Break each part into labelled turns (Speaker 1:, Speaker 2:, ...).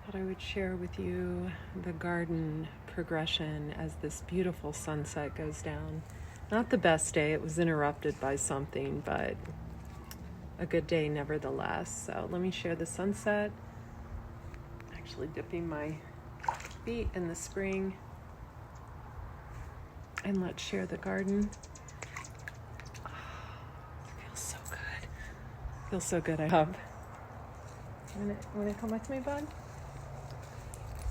Speaker 1: Thought I would share with you the garden progression as this beautiful sunset goes down. Not the best day, it was interrupted by something, but a good day nevertheless. So let me share the sunset. Actually dipping my feet in the spring. And let's share the garden. Oh, it feels so good. Feels so good, I hope. You wanna come with me, bud?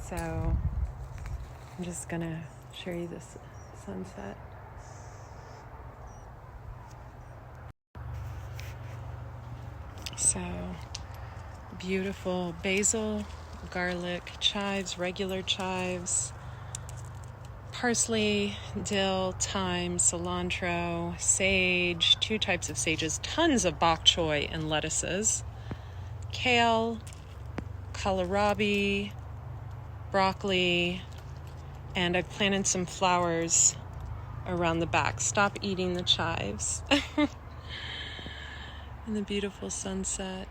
Speaker 1: So I'm just gonna show you this sunset. So beautiful basil, garlic, chives, regular chives, parsley, dill, thyme, cilantro, sage, 2 types of sages, tons of bok choy and lettuces, kale, kohlrabi, broccoli, and I've planted some flowers around the back. Stop eating the chives. And the beautiful sunset.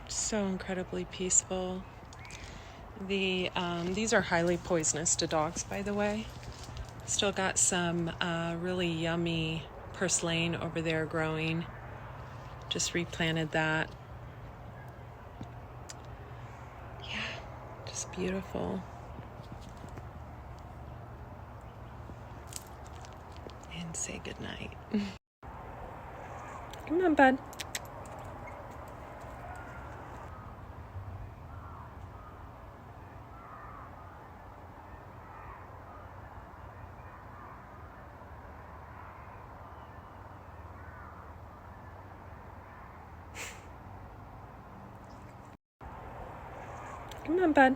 Speaker 1: So incredibly peaceful. These are highly poisonous to dogs, by the way. Still got some really yummy purslane over there growing. Just replanted that. Yeah, just beautiful. And say goodnight. Come on, bud. Come on, bud.